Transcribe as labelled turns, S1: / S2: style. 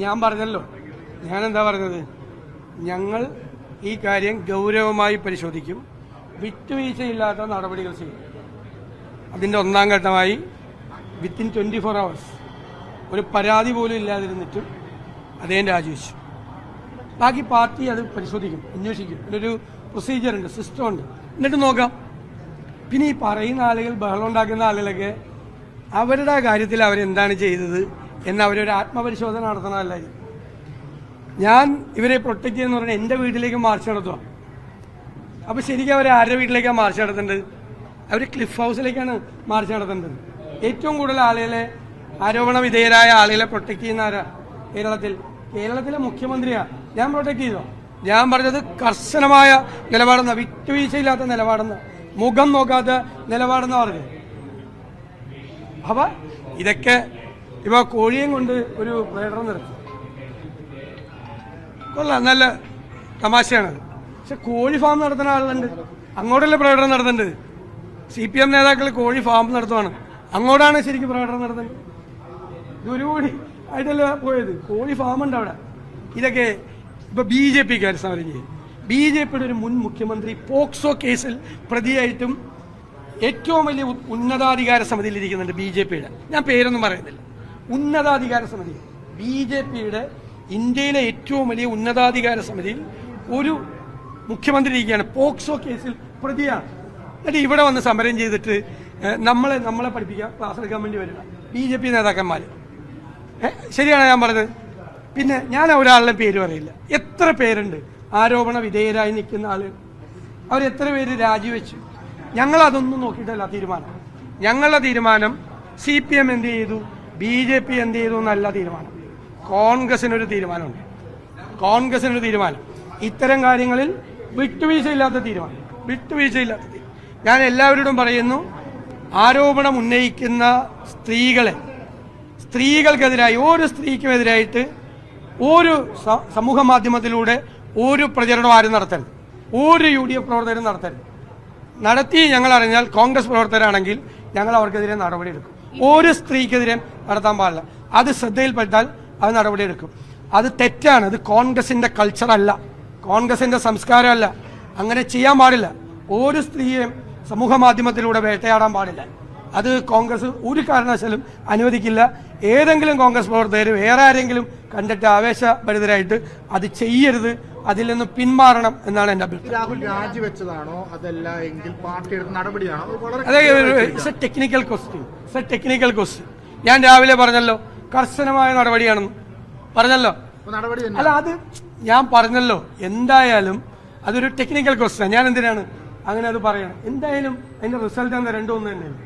S1: ഞാൻ പറഞ്ഞല്ലോ, ഞാനെന്താ പറഞ്ഞത്, ഞങ്ങൾ ഈ കാര്യം ഗൗരവമായി പരിശോധിക്കും, വിട്ടുവീഴ്ചയില്ലാത്ത നടപടികൾ ചെയ്യും. അതിൻ്റെ ഒന്നാം ഘട്ടമായി വിത്തിൻ 24 hours ഒരു പരാതി പോലും ഇല്ലാതിരുന്നിട്ടും അദ്ദേഹം രാജിവെച്ചു. ബാക്കി പാർട്ടി അത് പരിശോധിക്കും, അന്വേഷിക്കും. ഇതിലൊരു പ്രൊസീജിയറുണ്ട്, സിസ്റ്റമുണ്ട്. എന്നിട്ട് നോക്കാം. പിന്നെ ഈ പറയുന്ന ആളുകൾ, ബഹളം ഉണ്ടാക്കുന്ന ആളുകളൊക്കെ അവരുടെ കാര്യത്തിൽ അവരെന്താണ് ചെയ്തത് എന്ന് അവരൊരു ആത്മപരിശോധന നടത്തണമല്ല. ഞാൻ ഇവരെ പ്രൊട്ടക്ട് ചെയ്യുന്ന പറഞ്ഞാൽ എൻ്റെ വീട്ടിലേക്ക് മാർച്ച് നടത്തുക. അപ്പോൾ ശരിക്കും അവർ ആരുടെ വീട്ടിലേക്കാണ് മാർച്ച് നടത്തേണ്ടത്? അവർ ക്ലിഫ് ഹൗസിലേക്കാണ് മാർച്ച് നടത്തേണ്ടത്. ഏറ്റവും കൂടുതൽ ആളുകളെ, ആരോപണ വിധേയരായ ആളുകളെ പ്രൊട്ടക്ട് ചെയ്യുന്ന ആരാ? കേരളത്തിലെ മുഖ്യമന്ത്രിയാണ്. ഞാൻ പ്രൊട്ടക്ട് ചെയ്തോ? ഞാൻ പറഞ്ഞത് കർശനമായ നിലപാടെന്ന, വിട്ടുവീഴ്ചയില്ലാത്ത നിലപാടെന്ന, മുഖം നോക്കാത്ത നിലപാടെന്ന പറഞ്ഞത്. അപ്പൊ ഇതൊക്കെ ഇപ്പൊ കോഴിയും കൊണ്ട് ഒരു പ്രകടനം നടത്തി, കൊള്ളാം, നല്ല തമാശയാണത്. പക്ഷെ കോഴി ഫാം നടത്തുന്ന ആളുണ്ട്, അങ്ങോട്ടല്ലേ പ്രകടനം നടത്തേണ്ടത്? CPM നേതാക്കൾ കോഴി ഫാം നടത്തുവാണ്, അങ്ങോട്ടാണ് ശരിക്കും പ്രകടനം നടത്തേണ്ടത്. ഇതൊരുകൂടി ആയിട്ടല്ല പോയത്, കോഴി ഫാം ഉണ്ട് അവിടെ. ഇതൊക്കെ ഇപ്പൊ BJPക്കാർ സമരം ചെയ്യും. BJPയുടെ ഒരു മുൻ മുഖ്യമന്ത്രി പോക്സോ കേസിൽ പ്രതിയായിട്ടും ഏറ്റവും വലിയ ഉന്നതാധികാര സമിതിയിൽ ഇരിക്കുന്നുണ്ട് BJPയുടെ. ഞാൻ പേരൊന്നും പറയുന്നില്ല. ഉന്നതാധികാര സമിതി, BJPയുടെ ഇന്ത്യയിലെ ഏറ്റവും വലിയ ഉന്നതാധികാര സമിതിയിൽ ഒരു മുഖ്യമന്ത്രി ഇരിക്കുകയാണ്, പോക്സോ കേസിൽ പ്രതിയാണ്. എന്നിട്ട് ഇവിടെ വന്ന് സമരം ചെയ്തിട്ട് നമ്മളെ പഠിപ്പിക്കാൻ, ക്ലാസ് എടുക്കാൻ വേണ്ടി വരിക BJP നേതാക്കന്മാർ. ശരിയാണ് ഞാൻ പറഞ്ഞത്. പിന്നെ ഞാൻ ഒരാളുടെ പേര് പറയില്ല. എത്ര പേരുണ്ട് ആരോപണ വിധേയരായി നിൽക്കുന്ന ആളുകൾ? അവരെത്ര പേര് രാജിവെച്ചു? ഞങ്ങളതൊന്നും നോക്കിയിട്ടല്ല തീരുമാനം. ഞങ്ങളുടെ തീരുമാനം CPM എന്ത് ചെയ്തു, BJP എന്ത് ചെയ്തു എന്നല്ല തീരുമാനം. കോൺഗ്രസിനൊരു തീരുമാനമുണ്ട്. കോൺഗ്രസിനൊരു തീരുമാനം, ഇത്തരം കാര്യങ്ങളിൽ വിട്ടുവീഴ്ചയില്ലാത്ത തീരുമാനം. ഞാൻ എല്ലാവരോടും പറയുന്നു, ആരോപണം ഉന്നയിക്കുന്ന സ്ത്രീകൾക്കെതിരായി, ഒരു സ്ത്രീക്കുമെതിരായിട്ട് ഒരു സമൂഹ മാധ്യമത്തിലൂടെ ഒരു പ്രചരണം ആരും നടത്തരുത്, ഒരു UDF പ്രവർത്തകരും നടത്തരുത്. നടത്തി ഞങ്ങൾ അറിഞ്ഞാൽ, കോൺഗ്രസ് പ്രവർത്തകരാണെങ്കിൽ ഞങ്ങൾ അവർക്കെതിരെ നടപടിയെടുക്കും. ഒരു സ്ത്രീക്കെതിരെ നടത്താൻ പാടില്ല. അത് ശ്രദ്ധയിൽപ്പെട്ടാൽ അത് നടപടിയെടുക്കും. അത് തെറ്റാണ്. അത് കോൺഗ്രസിന്റെ കൾച്ചറല്ല, കോൺഗ്രസിന്റെ സംസ്കാരമല്ല. അങ്ങനെ ചെയ്യാൻ പാടില്ല. ഒരു സ്ത്രീയെയും സമൂഹ മാധ്യമത്തിലൂടെ വേട്ടയാടാൻ പാടില്ല. അത് കോൺഗ്രസ് ഒരു കാരണവശാലും അനുവദിക്കില്ല. ഏതെങ്കിലും കോൺഗ്രസ് പ്രവർത്തകർ വേറെ ആരെങ്കിലും കണ്ടിട്ട് ആവേശഭരിതരായിട്ട് അത് ചെയ്യരുത്, അതിൽ നിന്ന് പിന്മാറണം എന്നാണ് എൻ്റെ അഭിപ്രായം.
S2: രാഹുൽ രാജിവെച്ചതാണോ അതല്ല എങ്കിൽ പാർട്ടിയുടെ നടപടിയാണോ?
S1: അതെ, ടെക്നിക്കൽ ക്വസ്റ്റ്യൻ. ഞാൻ രാവിലെ പറഞ്ഞല്ലോ, കർശനമായ നടപടിയാണെന്ന് പറഞ്ഞല്ലോ. അല്ല, അത് ഞാൻ പറഞ്ഞല്ലോ. എന്തായാലും അതൊരു ടെക്നിക്കൽ ക്വസ്റ്റ്യൻ. ഞാൻ എന്തിനാണ് അങ്ങനെ അത് പറയണം? എന്തായാലും അതിന്റെ റിസൾട്ട് എന്താ? രണ്ടും ഒന്ന് തന്നെയാണ്.